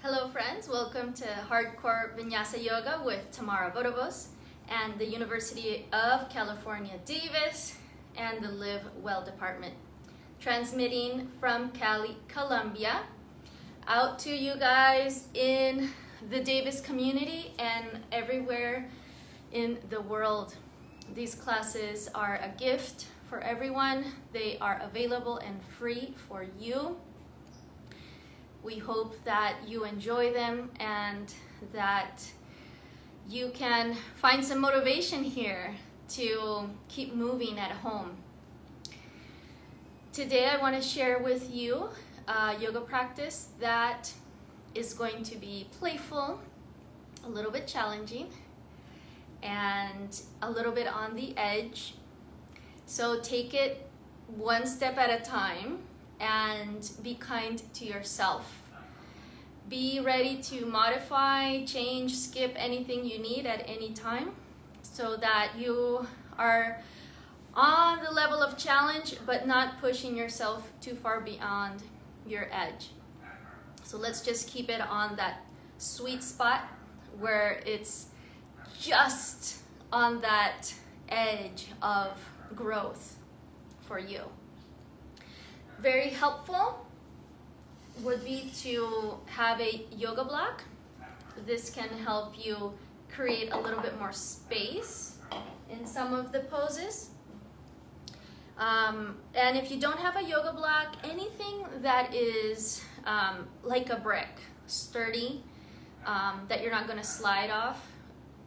Hello friends, welcome to Hardcore Vinyasa Yoga with Tamara Vodovoz and the University of California, Davis and the Live Well Department. Transmitting from Cali, Colombia, out to you guys in the Davis community and everywhere in the world. These classes are a gift for everyone. They are available and free for you. We hope that you enjoy them and that you can find some motivation here to keep moving at home. Today I want to share with you a yoga practice that is going to be playful, a little bit challenging, and a little bit on the edge. So take it one step at a time and be kind to yourself. Be ready to modify, change, skip anything you need at any time so that you are on the level of challenge but not pushing yourself too far beyond your edge. So let's just keep it on that sweet spot where it's just on that edge of growth for you. Very helpful would be to have a yoga block. This can help you create a little bit more space in some of the poses. And if you don't have a yoga block, anything that is like a brick, sturdy, that you're not going to slide off,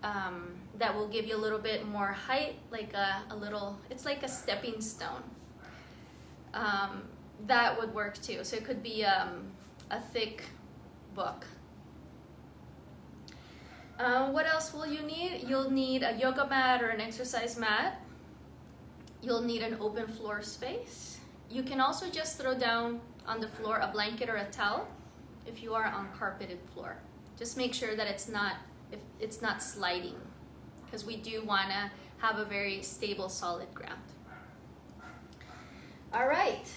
that will give you a little bit more height, like a little, it's like a stepping stone. That would work too. So it could be a thick book. What else will you need? You'll need a yoga mat or an exercise mat. You'll need an open floor space. You can also just throw down on the floor a blanket or a towel if you are on carpeted floor. Just make sure that it's not sliding, because we do want to have a very stable, solid ground. All right.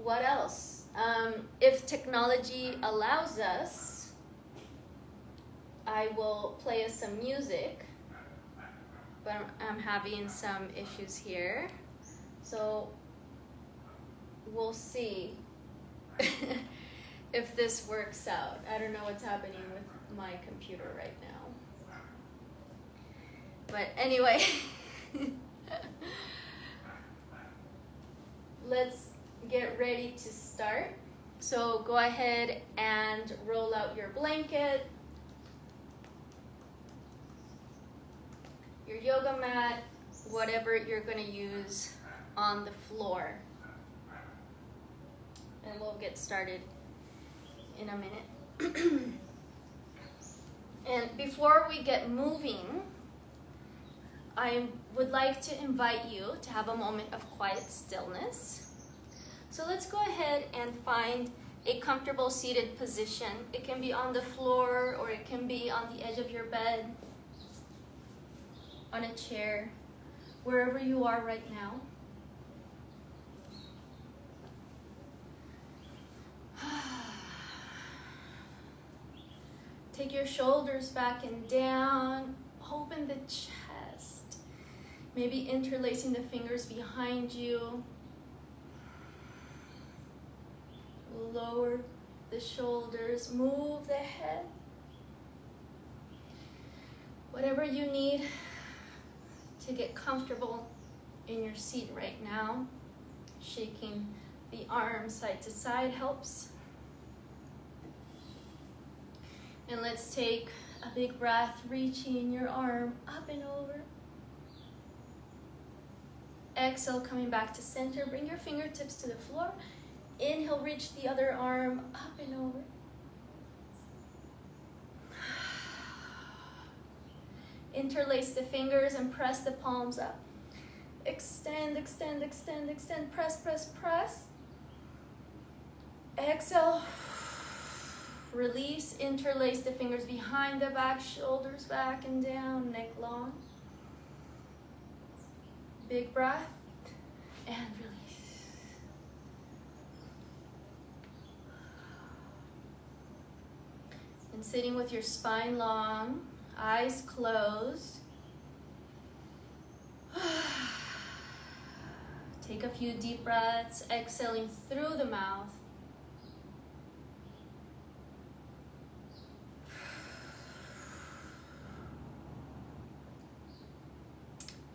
What else? If technology allows us, I will play us some music, but I'm having some issues here. So we'll see if this works out. I don't know what's happening with my computer right now. But anyway, let's get ready to start. So go ahead and roll out your blanket, your yoga mat, whatever you're going to use on the floor. And we'll get started in a minute. And before we get moving, I would like to invite you to have a moment of quiet stillness. So let's go ahead and find a comfortable seated position. It can be on the floor or it can be on the edge of your bed, on a chair, wherever you are right now. Take your shoulders back and down, open the chest, maybe interlacing the fingers behind you. Lower the shoulders, move the head. Whatever you need to get comfortable in your seat right now. Shaking the arms side to side helps. And let's take a big breath, reaching your arm up and over. Exhale, coming back to center. Bring your fingertips to the floor. Inhale, reach the other arm up and over. Interlace the fingers and press the palms up. Extend, extend, extend, extend. Press, press, press. Exhale. Release, interlace the fingers behind the back, shoulders back and down, neck long. Big breath and release. And sitting with your spine long, eyes closed. Take a few deep breaths, exhaling through the mouth.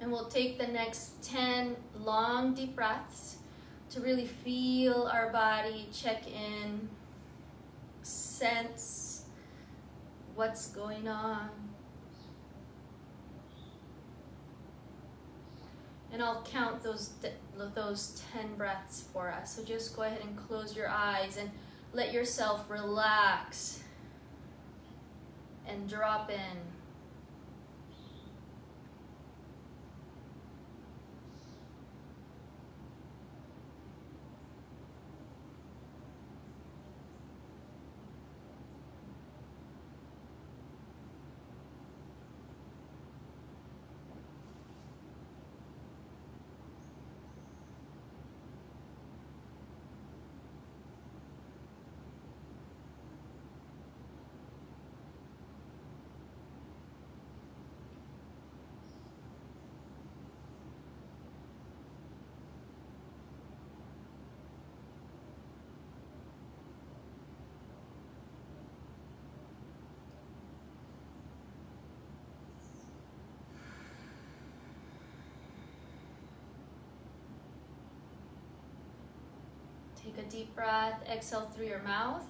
And we'll take the next 10 long, deep breaths to really feel our body, check in, sense what's going on. And I'll count those 10 breaths for us. So just go ahead and close your eyes and let yourself relax and drop in. Take a deep breath, exhale through your mouth.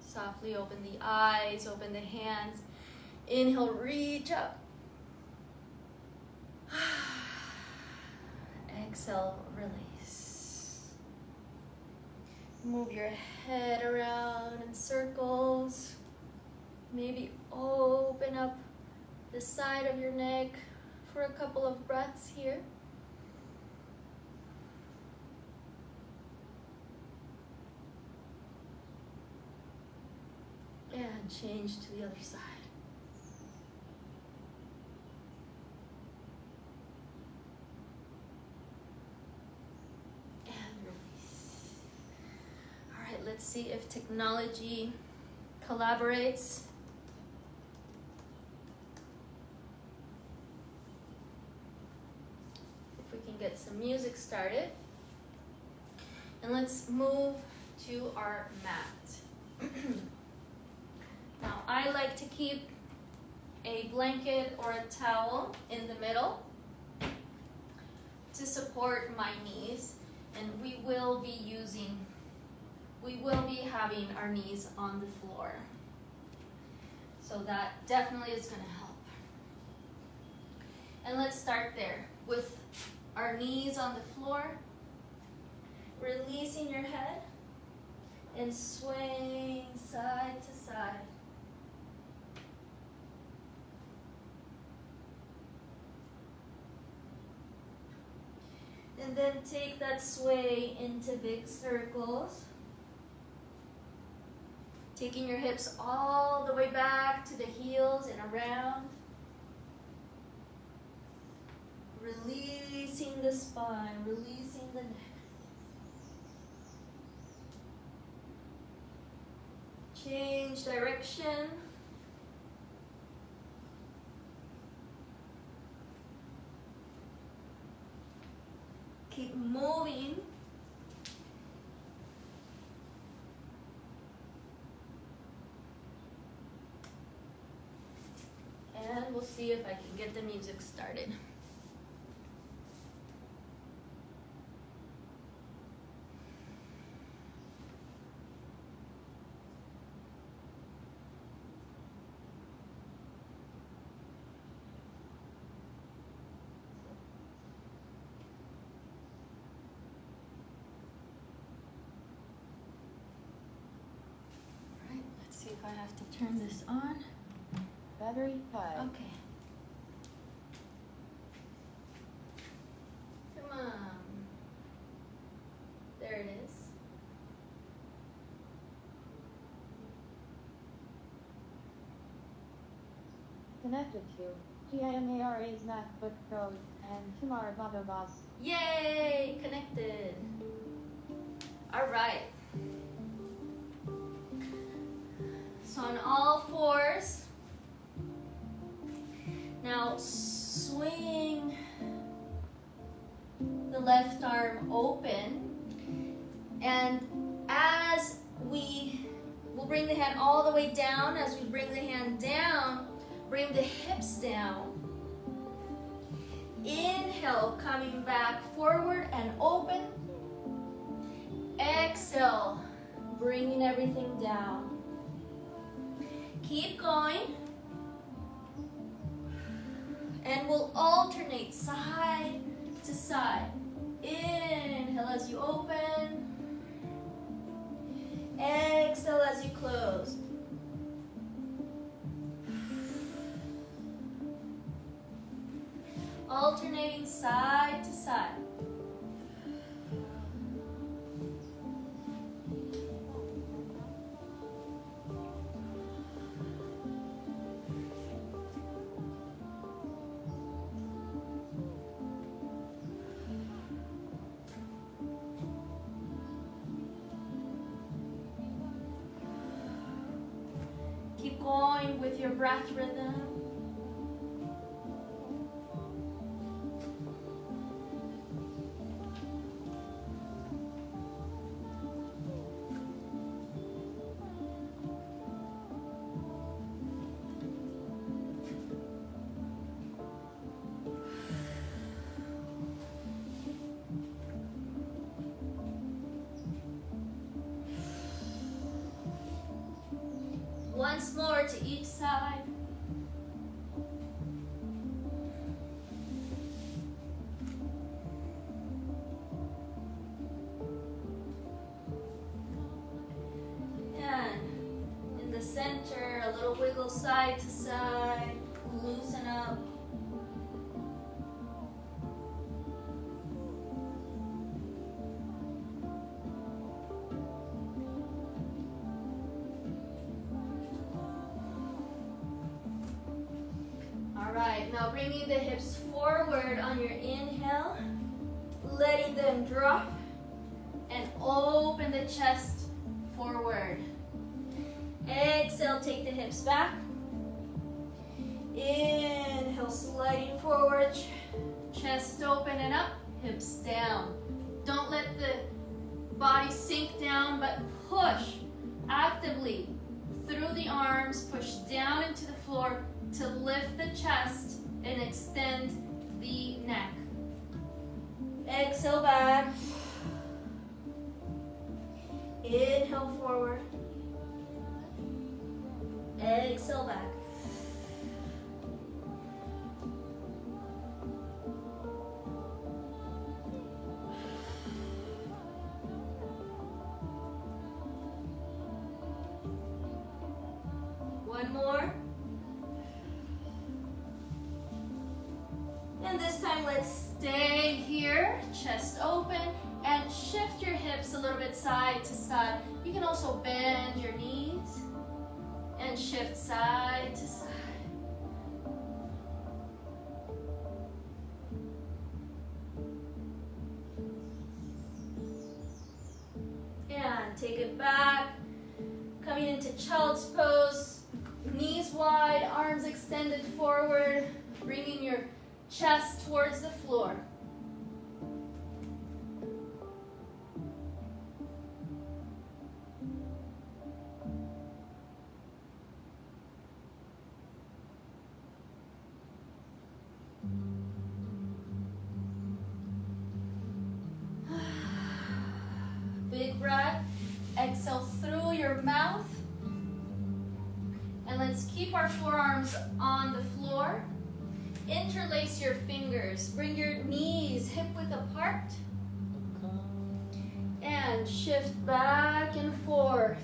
Softly open the eyes, open the hands. Inhale, reach up. Exhale, release. Move your head around in circles. Maybe open up the side of your neck for a couple of breaths here. And change to the other side. And release. All right, let's see if technology collaborates. Get some music started, and let's move to our mat. Now I like to keep a blanket or a towel in the middle to support my knees, and we will be having our knees on the floor, so that definitely is going to help. And let's start there with our knees on the floor, releasing your head and swaying side to side. And then take that sway into big circles, taking your hips all the way back to the heels and around. Releasing the spine, releasing the neck. Change direction. Keep moving. And we'll see if I can get the music started. See if I have to turn this on. Battery high. Okay. Come on. There it is. Connected to GIMARA's MacBook Pro and Tamara Vodovoz. Yay! Connected. All right. So on all fours. Now swing the left arm open. And as we'll bring the hand all the way down. As we bring the hand down, bring the hips down. Inhale, coming back forward and open. Exhale, bringing everything down. Keep going. And we'll alternate side to side. Inhale as you open. Exhale as you close. Alternating side to side. Keep going with your breath rhythm. Once more to each side. And in the center, a little wiggle side to side, loosen up. Alright, now bringing the hips forward on your inhale, letting them drop, and open the chest forward. Exhale, take the hips back. Inhale, sliding forward, chest open and up, hips down. Don't let the body sink down, but push actively through the arms, push down into the floor, to lift the chest and extend the neck. Exhale back. Inhale forward. Exhale back. One more. And this time, let's stay here, chest open, and shift your hips a little bit side to side. You can also bend your knees and shift side to side. And take it back, coming into child's pose, knees wide, arms extended forward, bringing your chest towards the floor. Big breath. Exhale through your mouth. And let's keep our forearms on the floor. Interlace your fingers. Bring your knees hip width apart. And shift back and forth.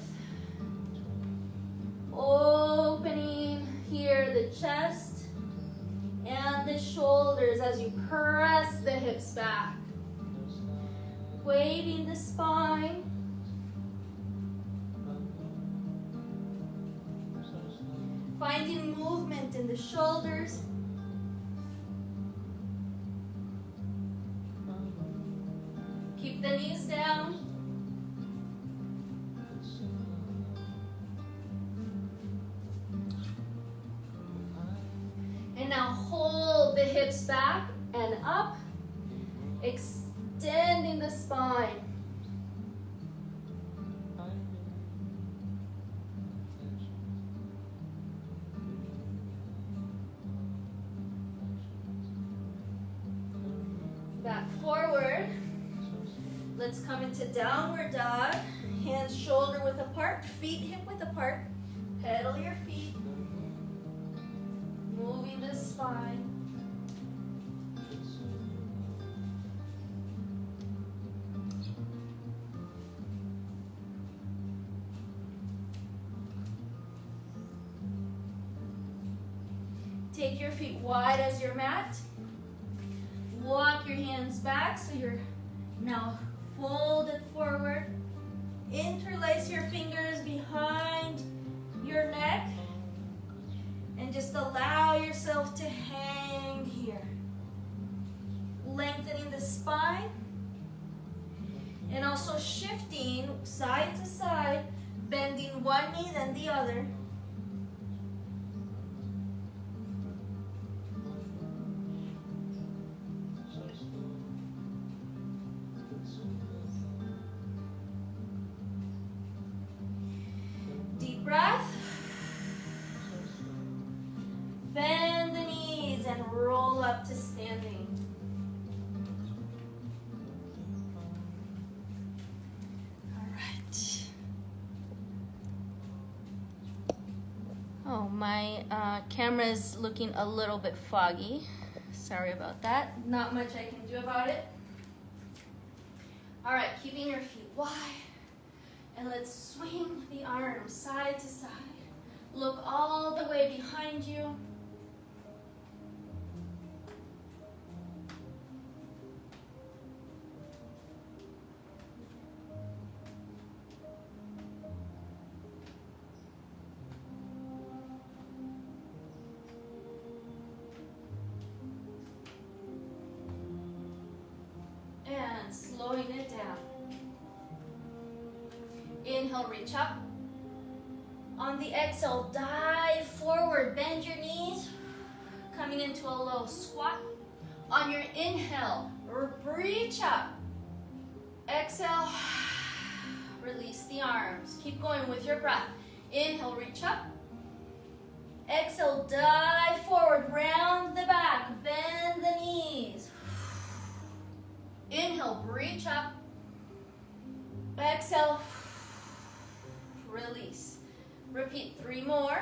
Opening here the chest and the shoulders as you press the hips back. Waving the spine. Finding movement in the shoulders. the knees down. And now hold the hips back and up, extending the spine. Back forward. Let's come into downward dog. Hands shoulder width apart, feet hip width apart. Pedal your feet. Moving the spine. Take your feet wide as your mat. Walk your hands back so you're now folded forward. Interlace your fingers behind your neck. And just allow yourself to hang here. Lengthening the spine. And also shifting side to side, bending one knee then the other. Deep breath. Bend the knees and roll up to standing. All right. Oh, my camera is looking a little bit foggy. Sorry about that. Not much I can do about it. All right, keeping your feet wide. And let's swing the arms side to side. Look all the way behind you. And slowing it down. Inhale, reach up. On the exhale, dive forward, bend your knees, coming into a low squat. On your inhale, reach up. Exhale, release the arms. Keep going with your breath. Inhale, reach up. Exhale, dive forward, round the back, bend the knees. Inhale, reach up. Exhale, release. Repeat 3 more.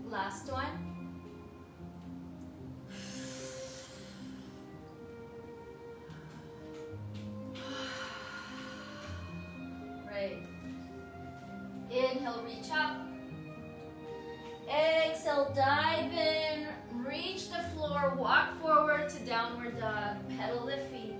Last one. Great. Inhale, reach up. Exhale, dive in. Reach the floor. Walk forward to downward dog. Pedal the feet.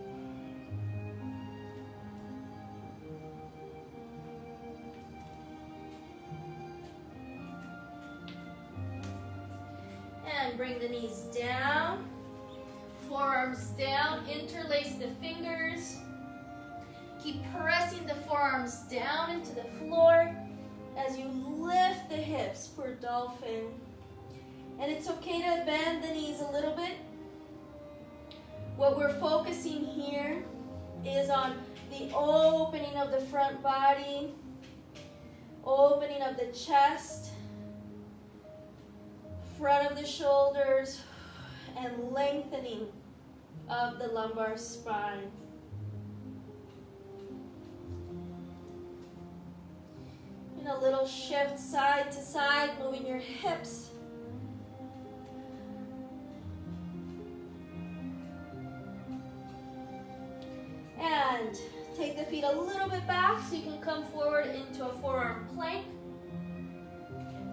And bring the knees down. Forearms down. Interlace the fingers. Keep pressing the forearms down into the floor as you lift the hips for dolphin. And it's okay to bend the knees a little bit. What we're focusing here is on the opening of the front body, opening of the chest, front of the shoulders, and lengthening of the lumbar spine. And a little shift side to side, moving your hips. And take the feet a little bit back so you can come forward into a forearm plank.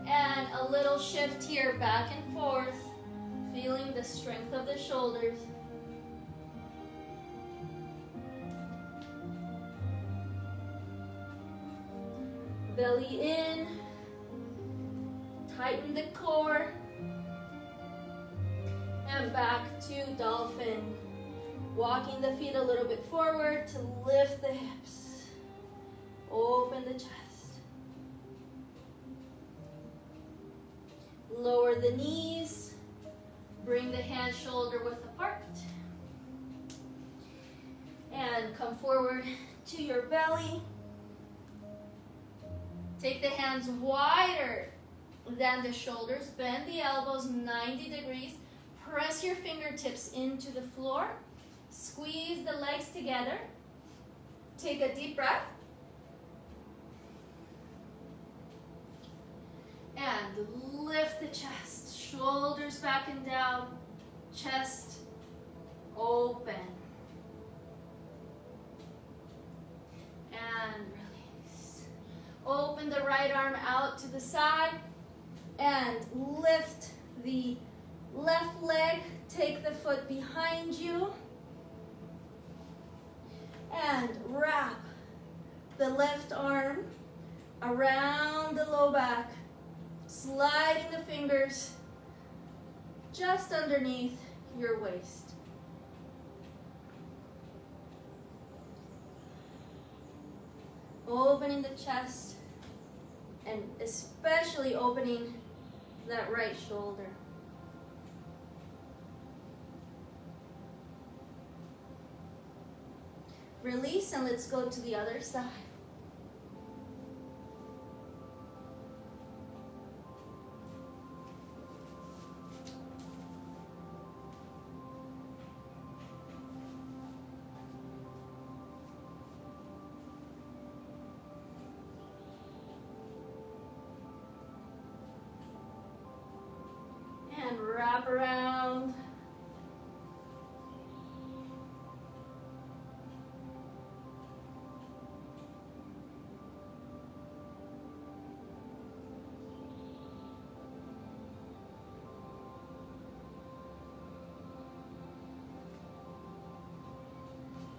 And a little shift here, back and forth. Feeling the strength of the shoulders. Belly in. Tighten the core. And back to dolphin. Walking the feet a little bit forward to lift the hips. Open the chest. Lower the knees. Bring the hands shoulder width apart. And come forward to your belly. Take the hands wider than the shoulders. Bend the elbows 90 degrees. Press your fingertips into the floor. Squeeze the legs together. Take a deep breath. And lift the chest. Shoulders back and down. Chest open. And release. Open the right arm out to the side. And lift the left leg. Take the foot behind you. And wrap the left arm around the low back, sliding the fingers just underneath your waist. Opening the chest and especially opening that right shoulder. Release and let's go to the other side. And wrap around.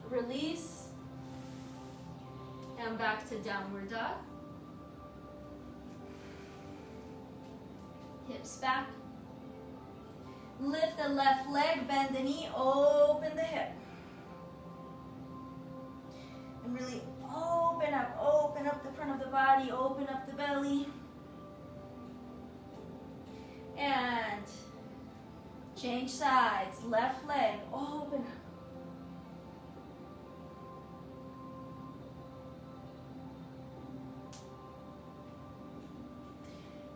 Release, and back to downward dog. Hips back. Lift the left leg, bend the knee, open the hip. And really open up the front of the body, open up the belly. And change sides, left leg, open up.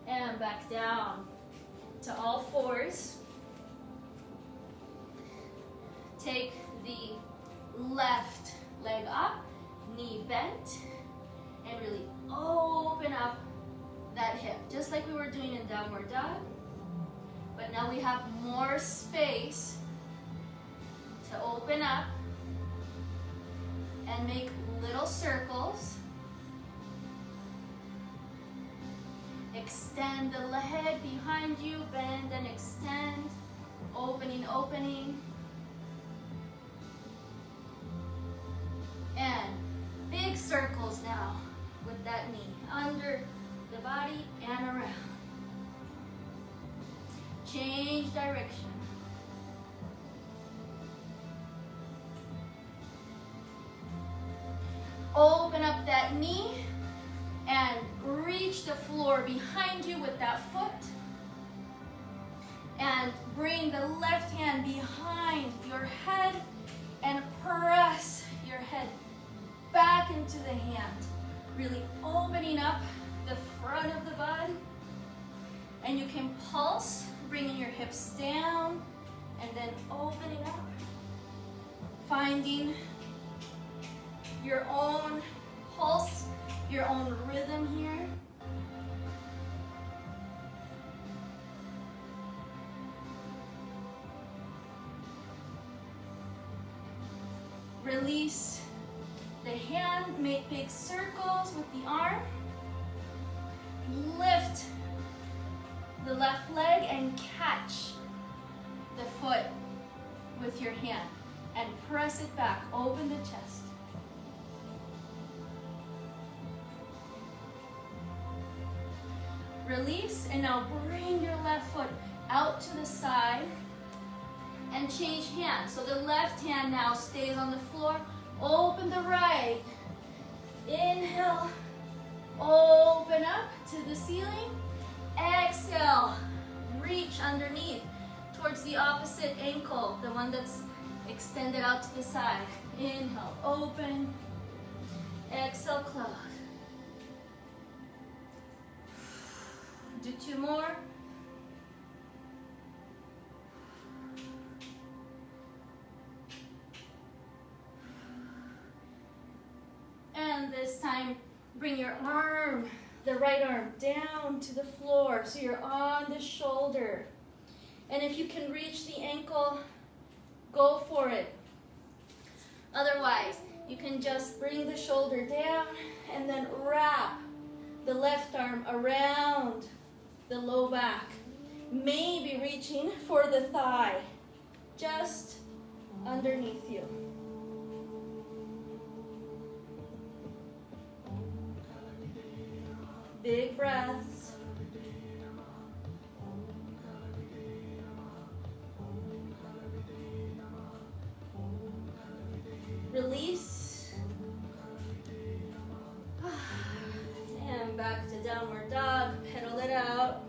And back down to all fours. Take the left leg up, knee bent, and really open up that hip, just like we were doing in downward dog. But now we have more space to open up and make little circles. Extend the leg behind you, bend and extend, opening, opening. And big circles now with that knee, under the body and around. Change direction. Open up that knee and reach the floor behind you with that foot. And bring the left hand behind your head and press your head back into the hand. Really opening up the front of the body. And you can pulse, bringing your hips down and then opening up. Finding your own pulse, your own rhythm here. Release the hand, make big circles with the arm. Lift the left leg and catch with your hand and press it back. Open the chest. Release, and now bring your left foot out to the side and change hands. So the left hand now stays on the floor. Open the right. Inhale, open up to the ceiling. Exhale, reach underneath towards the opposite ankle, the one that's extended out to the side. Inhale, open. Exhale, close. Do 2 more. And this time, bring your arm, the right arm, down to the floor so you're on the shoulder. And if you can reach the ankle, go for it. Otherwise, you can just bring the shoulder down and then wrap the left arm around the low back. Maybe reaching for the thigh, just underneath you. Big breaths. Release. And back to downward dog. Pedal it out.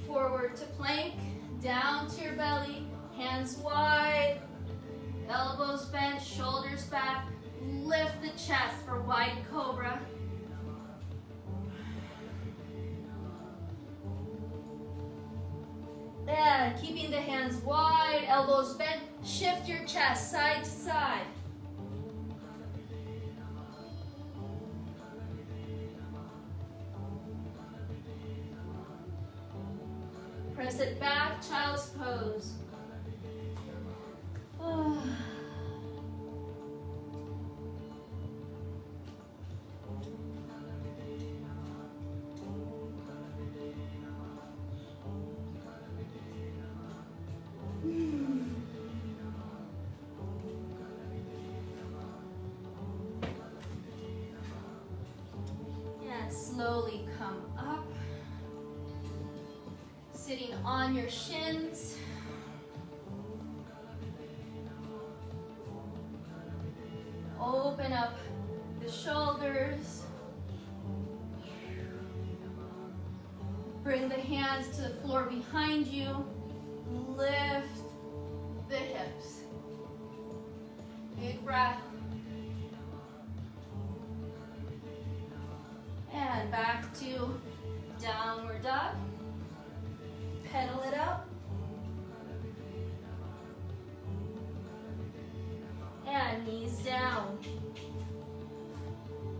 Forward to plank. Down to your belly. Hands wide. Elbows bent. Shoulders back. Lift the chest for wide cobra. And keeping the hands wide, elbows bent, shift your chest side to side. Press it back, child's pose. Slowly come up, sitting on your shins. Open up the shoulders. Bring the hands to the floor behind you. Lift the hips. Big breath. And back to downward dog. Pedal it up. And knees down.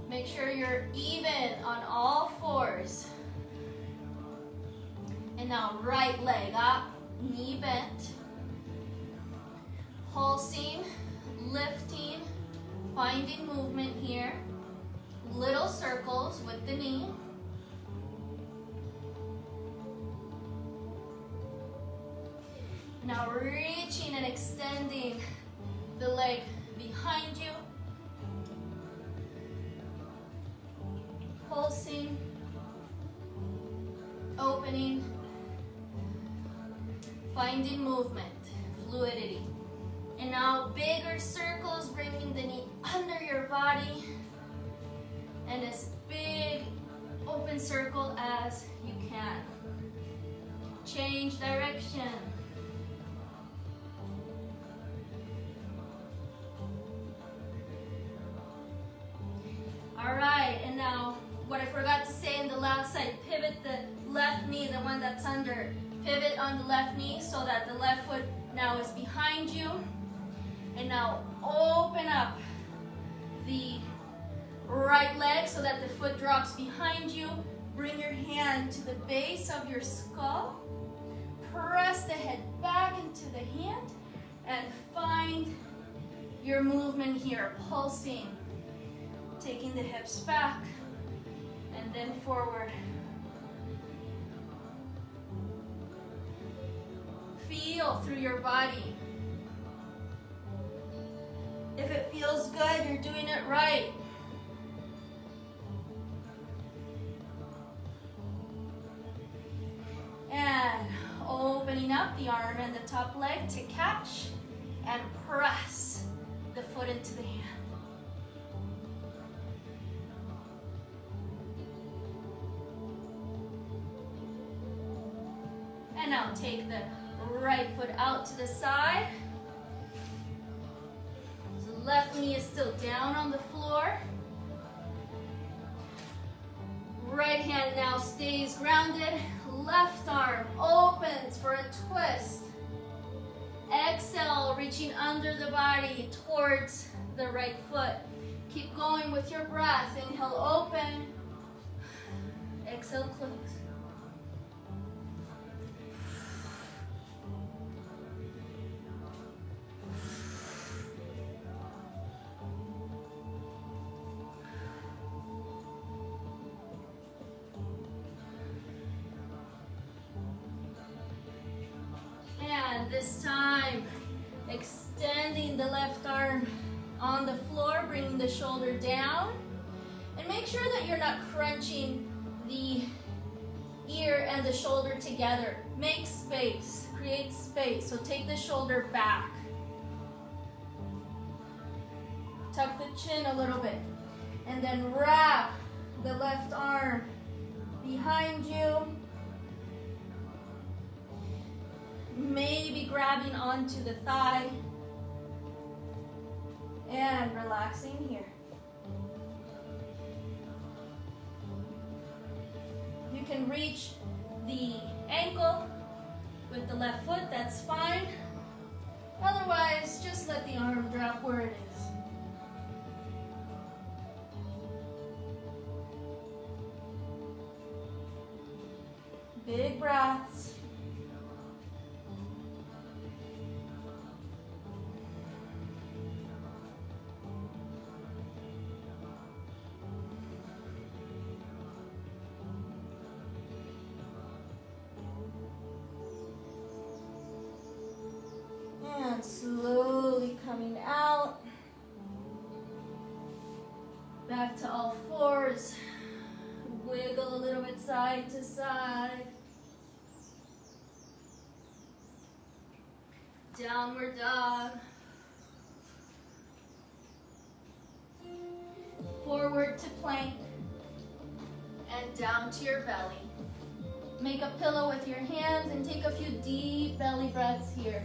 Make sure you're even on all fours. And now right leg up, knee bent. Pulsing, lifting, finding movement here. Little circles with the knee. Now reaching and extending the leg behind you. Pulsing, opening, finding movement, fluidity. And now bigger circles, bringing the knee under your body. And as big open circle as you can. Change direction. All right, and now what I forgot to say in the last side, pivot the left knee, the one that's under. Pivot on the left knee so that the left foot now is behind you. And now open up the right leg so that the foot drops behind you. Bring your hand to the base of your skull. Press the head back into the hand and find your movement here, pulsing. Taking the hips back and then forward. Feel feel through your body. If it feels good, you're doing it right. And opening up the arm and the top leg to catch and press the foot into the hand. And now take the right foot out to the side. So left knee is still down on the floor. Right hand now stays grounded. Left arm opens for a twist. Exhale, reaching under the body towards the right foot. Keep going with your breath. Inhale, open. Exhale, close. And this time, extending the left arm on the floor, bringing the shoulder down. And make sure that you're not crunching the ear and the shoulder together. Make space, create space. So take the shoulder back. Tuck the chin a little bit. And then wrap the left arm behind you. Maybe grabbing onto the thigh and relaxing here. You can reach the ankle with the left foot, that's fine. Otherwise, just let the arm drop where it is. Big breaths. And slowly coming out. Back to all fours. Wiggle a little bit side to side. Downward dog. Forward to plank. And down to your belly. Make a pillow with your hands and take a few deep belly breaths here.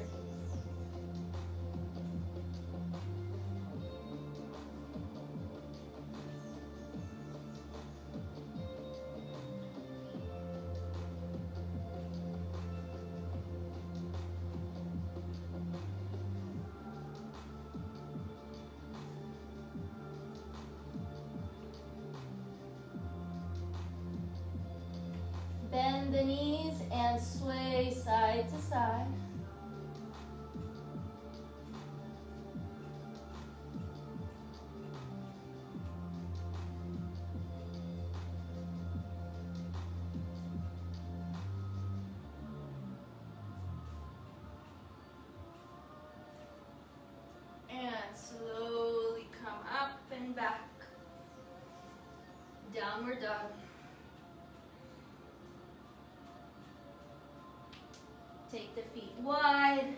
Bend the knees and sway side to side. And slowly come up and back. Downward dog. Take the feet wide,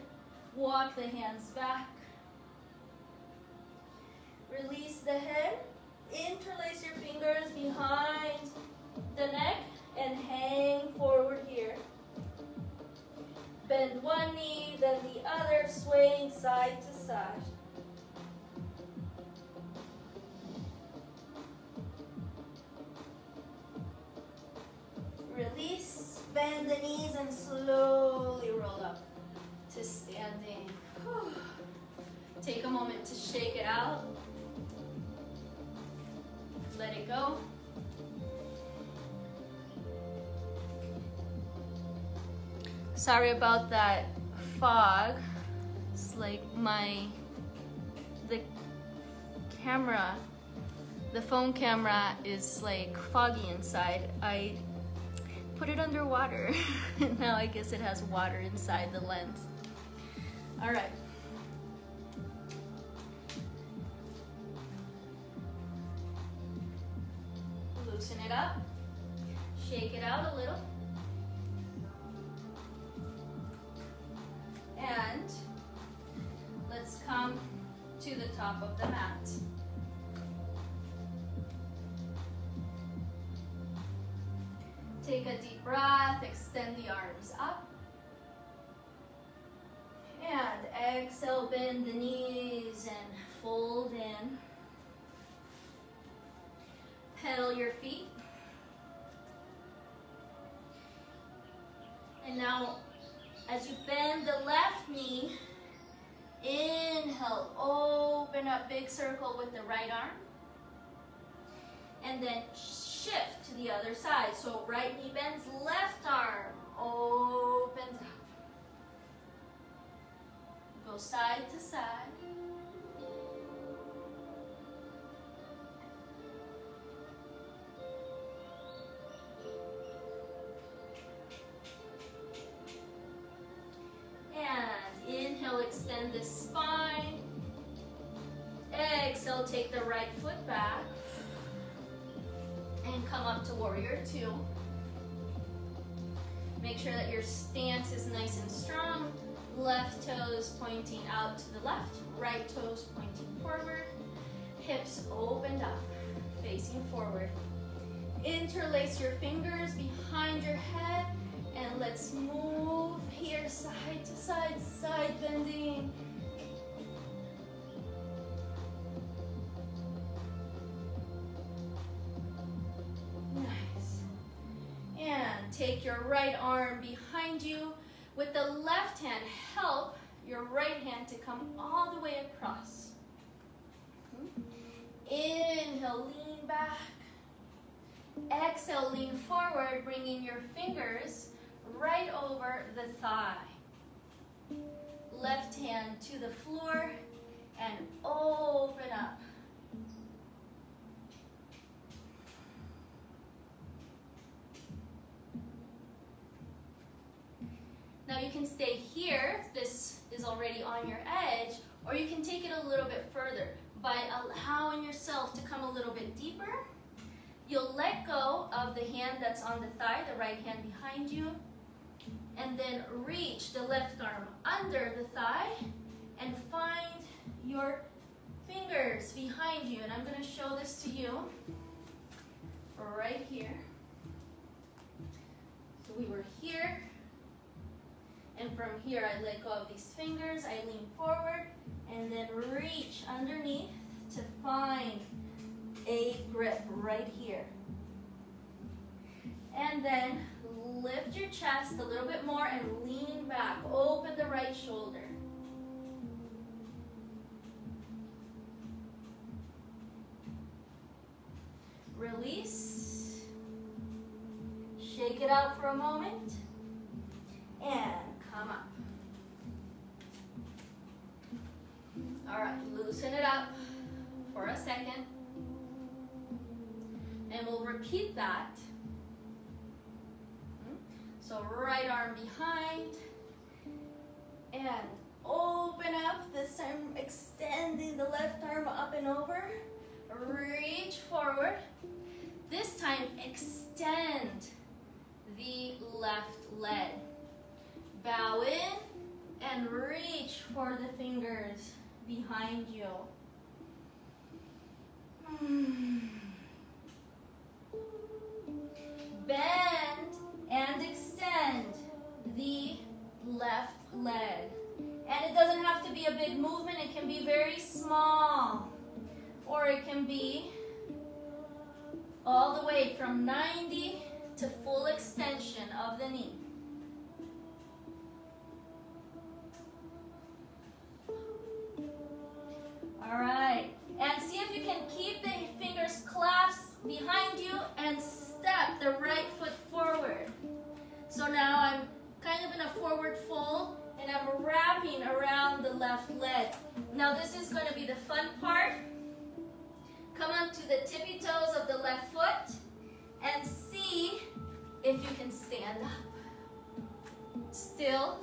walk the hands back. Release the head, interlace your fingers behind the neck and hang forward here. Bend one knee, then the other, swaying side to side. Release, bend the knees and slowly roll up to standing. Whew. Take a moment to shake it out. Let it go. Sorry about that fog. It's like the camera, the phone camera is like foggy inside. I put it underwater. Now I guess it has water inside the lens. All right. Loosen it up. Shake it out a little. And let's come to the top of the mat. Take a deep breath, extend the arms up. And exhale, bend the knees and fold in. Pedal your feet. And now, as you bend the left knee, inhale, open up, big circle with the right arm. And then shift to the other side. So right knee bends, left arm opens up. Go side to side. And inhale, extend the spine. Exhale, take the right foot back. And come up to warrior two. Make sure that your stance is nice and strong. Left toes pointing out to the left, right toes pointing forward. Hips opened up, facing forward. Interlace your fingers behind your head, and let's move here, side to side, side bending. Take your right arm behind you. With the left hand, help your right hand to come all the way across. Inhale, lean back. Exhale, lean forward, bringing your fingers right over the thigh. Left hand to the floor and open up. Now you can stay here if this is already on your edge, or you can take it a little bit further by allowing yourself to come a little bit deeper. You'll let go of the hand that's on the thigh, the right hand behind you, and then reach the left arm under the thigh and find your fingers behind you. And I'm going to show this to you right here. So we were here. And from here, I let go of these fingers, I lean forward, and then reach underneath to find a grip right here. And then lift your chest a little bit more and lean back. Open the right shoulder. Release. Shake it out for a moment. And come up. All right, loosen it up for a second. And we'll repeat that. So right arm behind. And open up, this time extending the left arm up and over. Reach forward. This time extend the left leg. Bow in and reach for the fingers behind you. Bend and extend the left leg. And it doesn't have to be a big movement, it can be very small. Or it can be all the way from 90 to full extension of the knee. All right, and see if you can keep the fingers clasped behind you and step the right foot forward. So now I'm kind of in a forward fold and I'm wrapping around the left leg. Now this is going to be the fun part. Come on to the tippy toes of the left foot and see if you can stand up. Still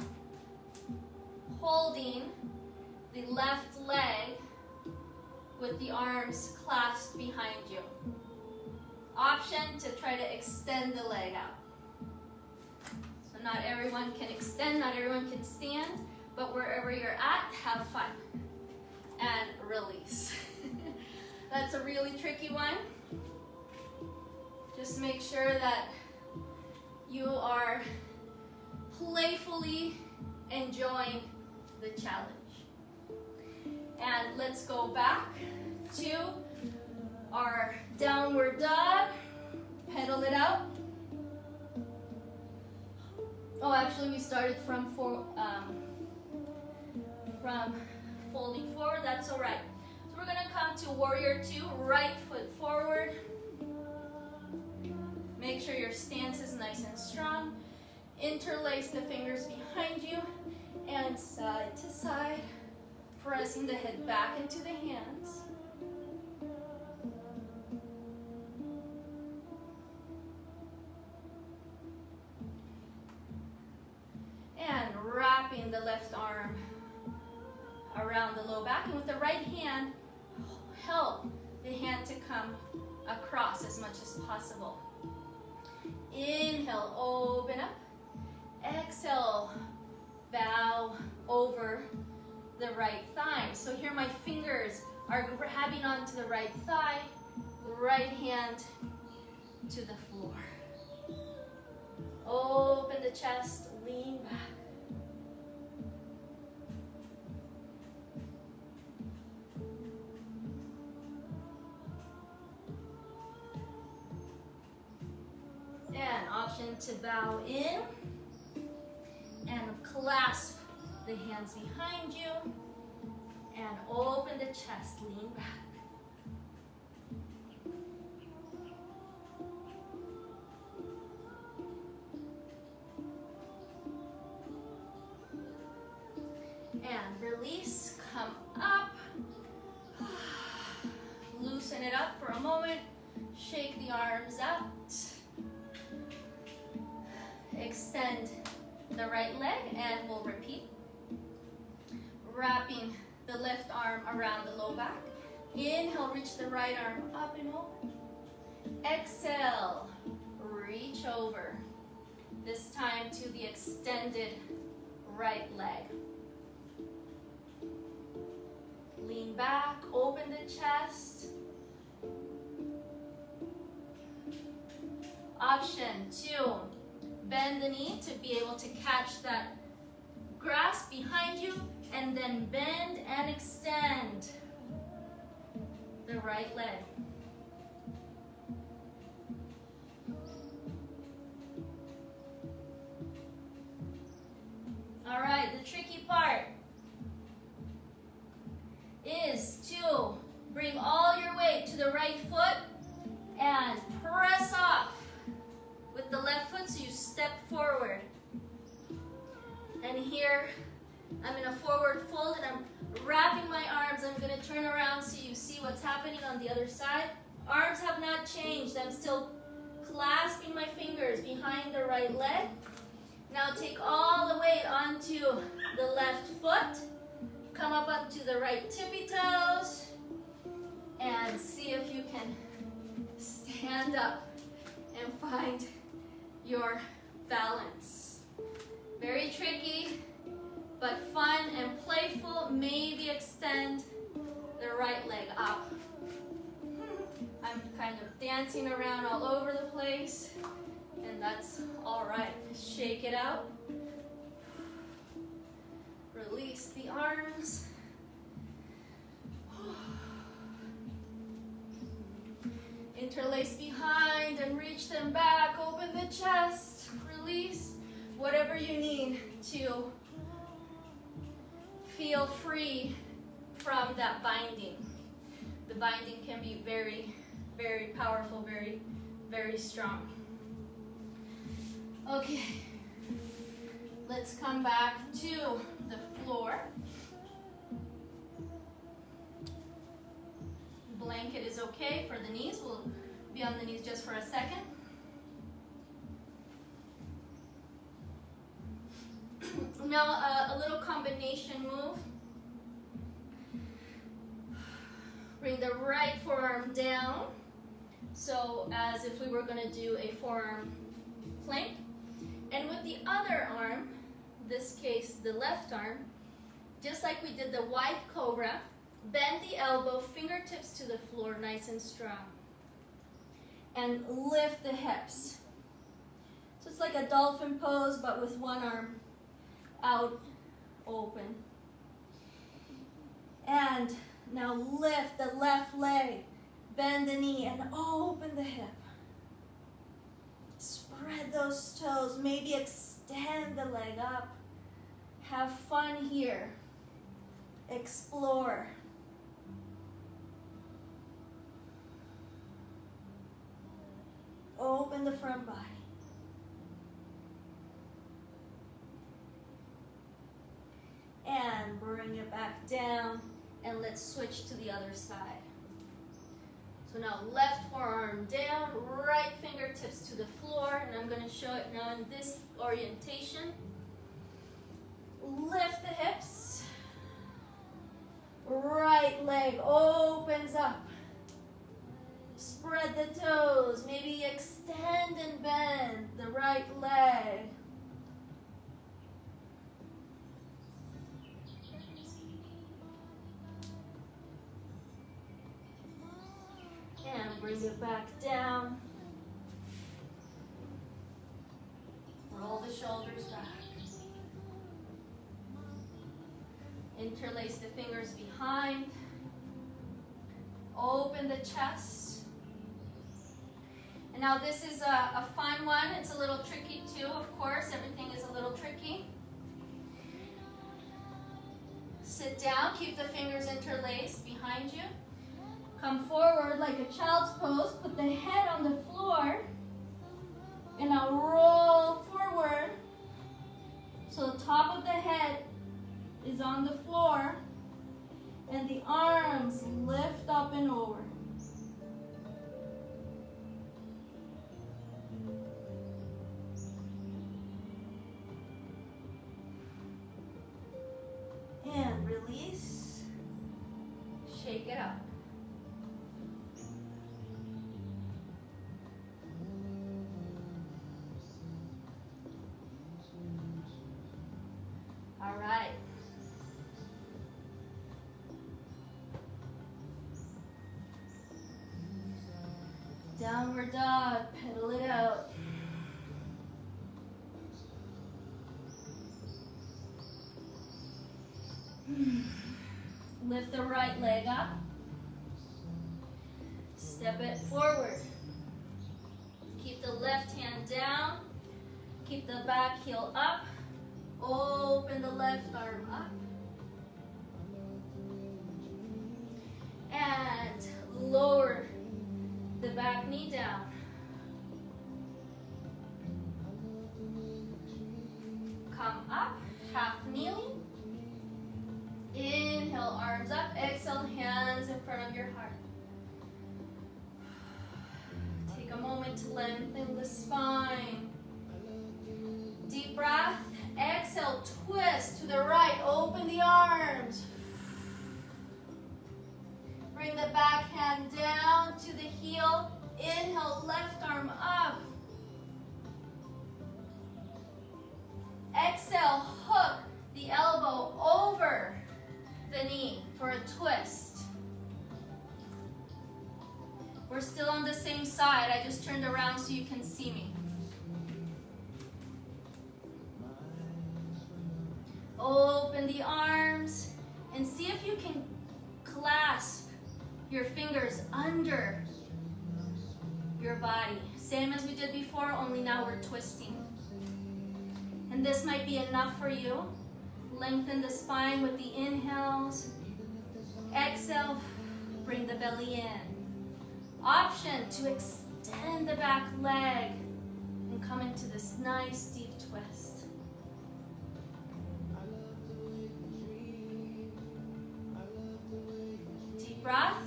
holding the left leg with the arms clasped behind you. Option to try to extend the leg out. So not everyone can extend, not everyone can stand, but wherever you're at, have fun. And release. That's a really tricky one. Just make sure that you are playfully enjoying the challenge. And let's go back to our downward dog. Pedal it out. Oh, actually we started from folding forward. That's all right. So we're gonna come to warrior two, right foot forward. Make sure your stance is nice and strong. Interlace the fingers behind you and side to side, pressing the head back into the hands. And wrapping the left arm around the low back, and with the right hand, help the hand to come across as much as possible. Inhale, open up. Exhale, bow over the right thigh. So here my fingers are grabbing onto the right thigh, right hand to the floor. Open the chest, lean back. And option to bow in and clasp the hands behind you and open the chest, lean back. And release, come up, loosen it up for a moment, shake the arms out. Extend the right leg and we'll repeat. Wrapping the left arm around the low back. Inhale, reach the right arm up and over. Exhale, reach over. This time to the extended right leg. Lean back, open the chest. Option two. Bend the knee to be able to catch that grasp behind you, and then bend and extend the right leg. All right, the tricky part is to bring all your weight to the right foot and press off with the left foot, so you step forward. And here, I'm in a forward fold and I'm wrapping my arms. I'm gonna turn around so you see what's happening on the other side. Arms have not changed. I'm still clasping my fingers behind the right leg. Now take all the weight onto the left foot. Come up onto the right tippy toes. And see if you can stand up and find your balance. Very tricky, but fun and playful. Maybe extend the right leg up. I'm kind of dancing around all over the place, and that's all right. Shake it out. Release the arms. Interlace behind and reach them back. Open the chest. Release whatever you need to feel free from that binding. The binding can be very, very powerful, very, very strong. Okay, let's come back to the floor. Blanket is okay for the knees. We'll be on the knees just for a second. Now a little combination move. Bring the right forearm down. So as if we were going to do a forearm plank. And with the other arm, this case the left arm, just like we did the wide cobra, bend the elbow, fingertips to the floor, nice and strong. And lift the hips. So it's like a dolphin pose, but with one arm out, open. And now lift the left leg, bend the knee, and open the hip. Spread those toes, maybe extend the leg up. Have fun here. Explore. Open the front body. And bring it back down, and let's switch to the other side. So now left forearm down, right fingertips to the floor, and I'm going to show it now in this orientation. Lift the hips. Right leg opens up. Spread the toes, maybe extend and bend the right leg. And bring it back down. Roll the shoulders back. Interlace the fingers behind. Open the chest. And now this is a fun one. It's a little tricky too, of course. Everything is a little tricky. Sit down, keep the fingers interlaced behind you. Come forward like a child's pose. Put the head on the floor. And now roll forward. So the top of the head is on the floor. And the arms lift up and over. And release. Shake it up. All right. Downward dog, pedal it out. Lift the right leg up. Step it forward. Keep the left hand down. Keep the back heel up. Open the left arm up. And lower the back knee down. Come up, half kneeling. Inhale, arms up. Exhale, hands in front of your heart. Take a moment to lengthen the spine. Deep breath. Exhale, twist to the right. Open the arms. Bring the back hand down to the heel. Inhale, left arm up. Exhale, hook the elbow over the knee for a twist. We're still on the same side. I just turned around so you can see me. Open the arms and see if you can clasp your fingers under your body. Same as we did before, only now we're twisting. And this might be enough for you. Lengthen the spine with the inhales. Exhale, bring the belly in. Option to extend the back leg and come into this nice deep twist. Deep breath.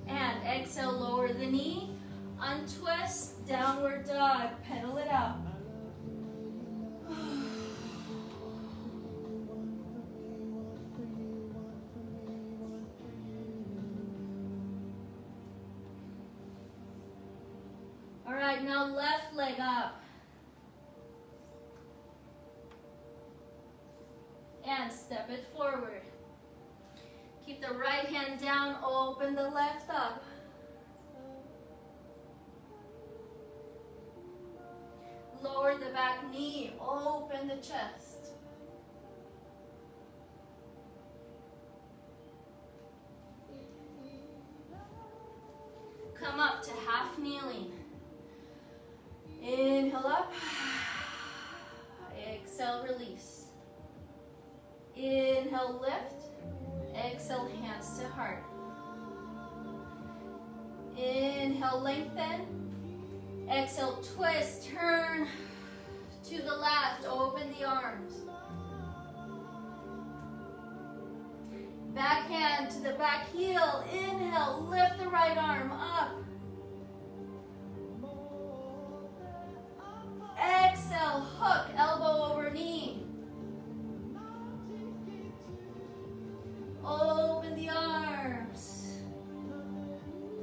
And exhale, lower the knee. Untwist, downward dog. Pedal it out. right. Now left leg up. And step it forward. Keep the right hand down, open the left up. Lower the back knee, open the chest. Come up to half kneeling. Inhale up. Exhale, release. Inhale, lift. Exhale, hands to heart. Inhale, lengthen. Exhale, twist, turn to the left, open the arms. Back hand to the back heel. Inhale, lift the right arm up. Exhale, hook, elbow over knee. Open the arms.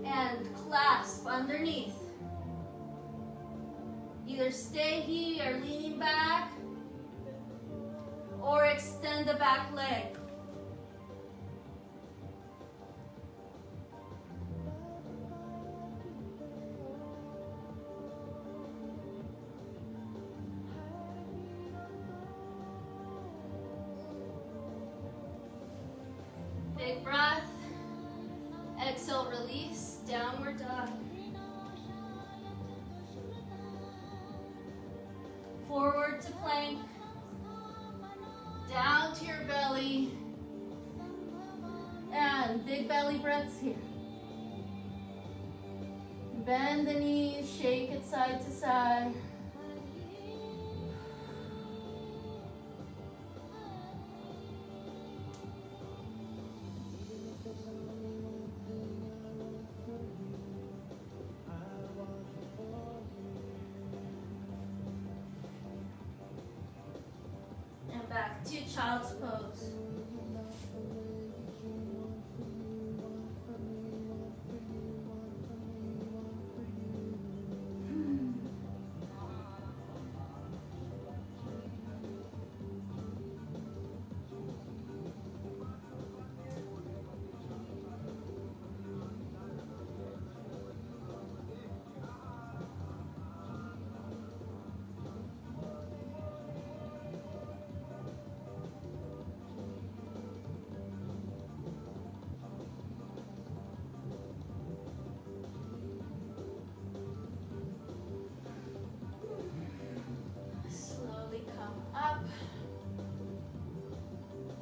And clasp underneath. Either stay here, leaning back, or extend the back leg. Big breath. Exhale, release, downward dog. Forward to plank. Down to your belly. And big belly breaths here. Bend the knees, shake it side to side. Back to child's pose.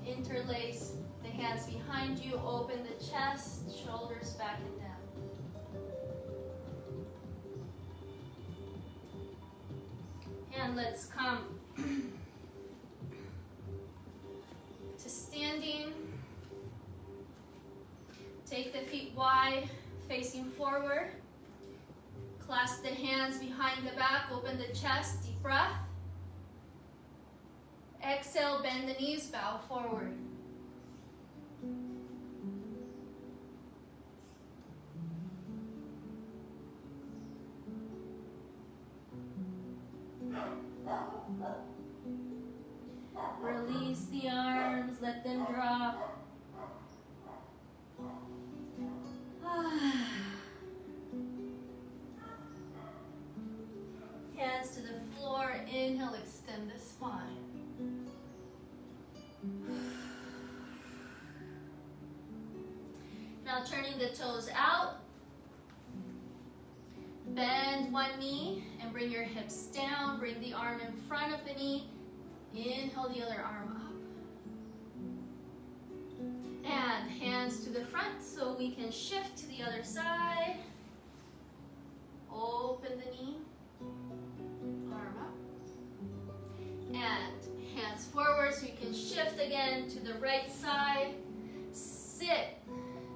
Interlace the hands behind you, open the chest, shoulders back and down. And let's come to standing. Take the feet wide, facing forward. Clasp the hands behind the back, open the chest, deep breath. Exhale, bend the knees, bow forward. Release the arms, let them drop. Hands to the floor, inhale, extend the spine. Now turning the toes out, bend one knee and bring your hips down, bring the arm in front of the knee, inhale the other arm up. And hands to the front so we can shift to the other side. Open the knee, arm up. And hands forward so you can shift again to the right side. Sit.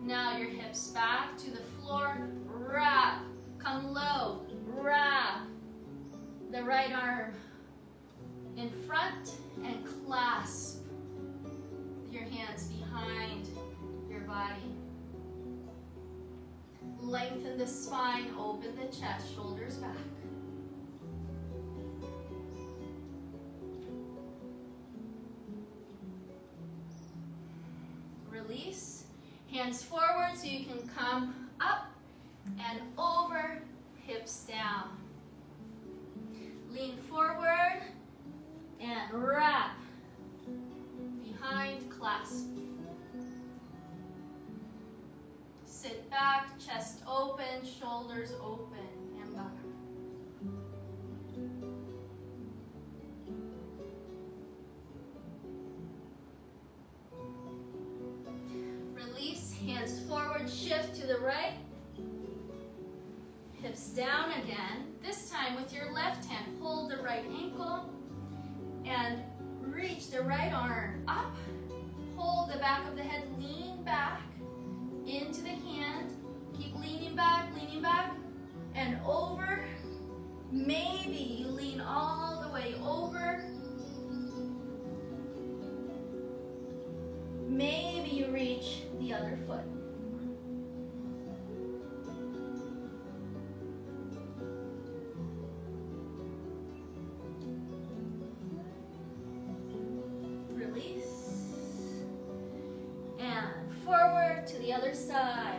Now your hips back to the floor, wrap, come low, wrap the right arm in front and clasp your hands behind your body. Lengthen the spine, open the chest, shoulders back. release. Hands forward so you can come up and over, hips down. Lean forward and wrap. Behind, clasp. Sit back, chest open, shoulders open, and back. Release, hands forward, shift to the right. Hips down again. This time with your left hand, hold the right ankle and reach the right arm up. Hold the back of the head, lean back into the hand. Keep leaning back, and over. Maybe you lean all the way over. Maybe you reach the other foot. Release. And forward to the other side.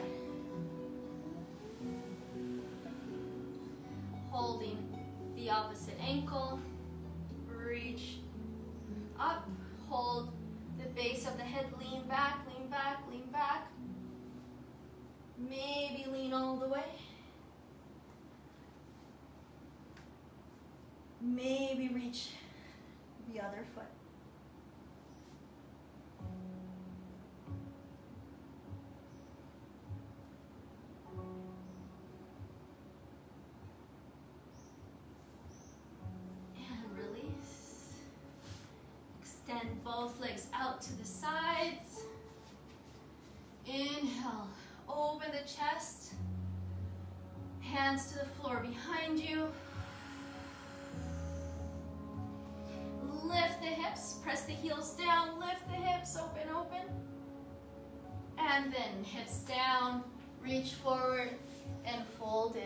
Holding the opposite ankle. Reach up. Hold the base of the head, lean back, lean back, lean back. Maybe lean all the way. Maybe reach the other foot. And release. Extend both legs out to the sides. Inhale, open the chest. Hands to the floor behind you. Lift the hips, press the heels down, lift the hips, open, open. And then hips down, reach forward and fold in.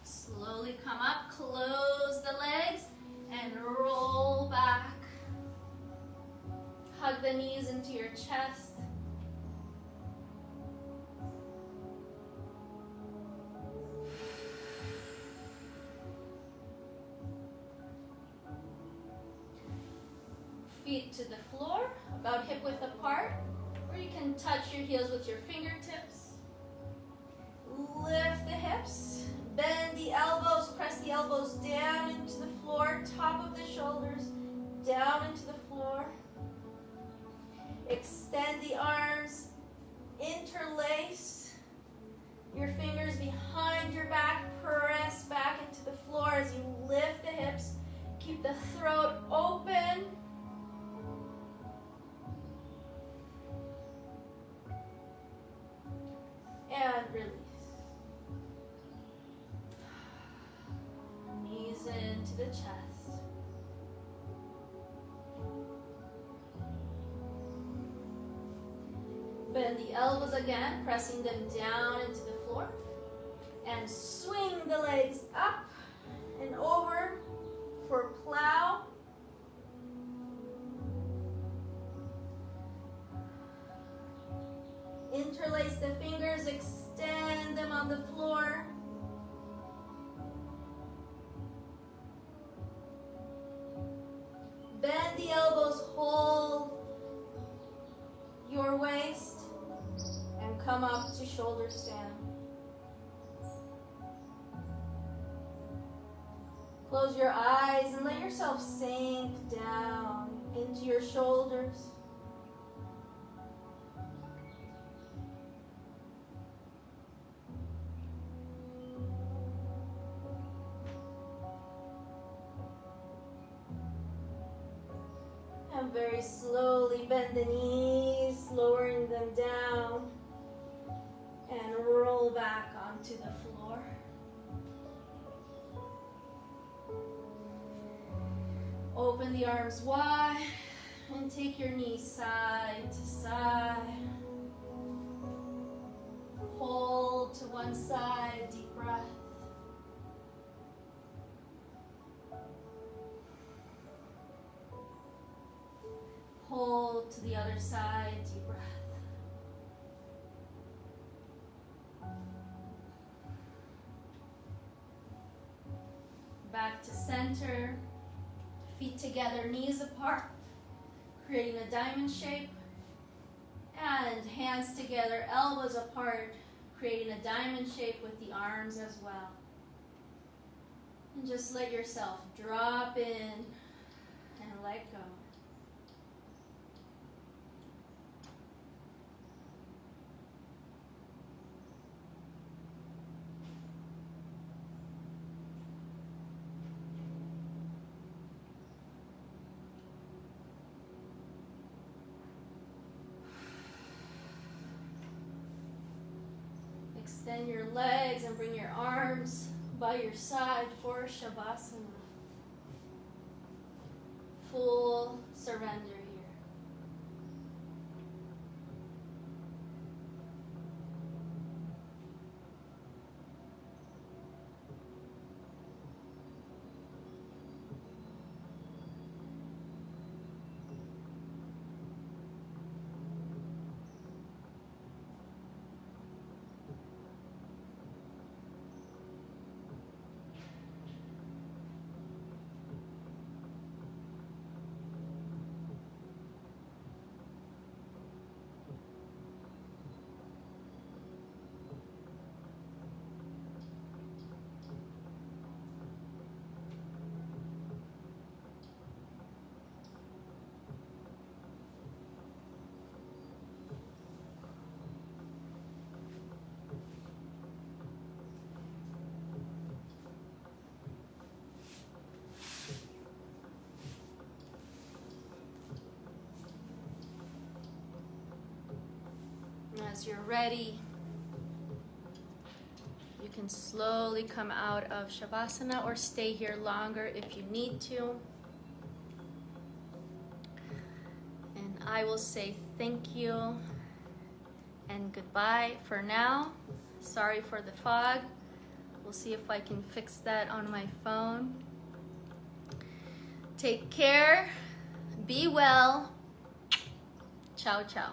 Slowly come up, close the legs, and roll back. Hug the knees into your chest. Feet to the floor, about hip width apart, or you can touch your heels with your fingertips. Lift the hips, bend the elbows, press the elbows down into the floor, top of the shoulders, down into the floor. Extend the arms, interlace your fingers behind your back, press back into the floor as you lift the hips. Keep the throat open. And release. Knees into the chest. Bend the elbows again, pressing them down into the floor. And swing the legs up and over for plow. Interlace the fingers, extend them on the floor. Bend the elbows, hold your waist, and come up to shoulder stand. Close your eyes and let yourself sink down into your shoulders. And very slowly bend the knees, lowering them down, and roll back onto the floor. Open the arms wide, And take your knees side to side. Hold to one side, deep breath. Hold to the other side, deep breath. Back to center, feet together, knees apart, creating a diamond shape. And hands together, elbows apart, creating a diamond shape with the arms as well. And just let yourself drop in and let go. Extend your legs and bring your arms by your side for Shavasana. Full surrender here. As you're ready, you can slowly come out of Shavasana or stay here longer if you need to. And I will say thank you and goodbye for now. Sorry for the fog. We'll see if I can fix that on my phone. Take care. Be well. Ciao, ciao.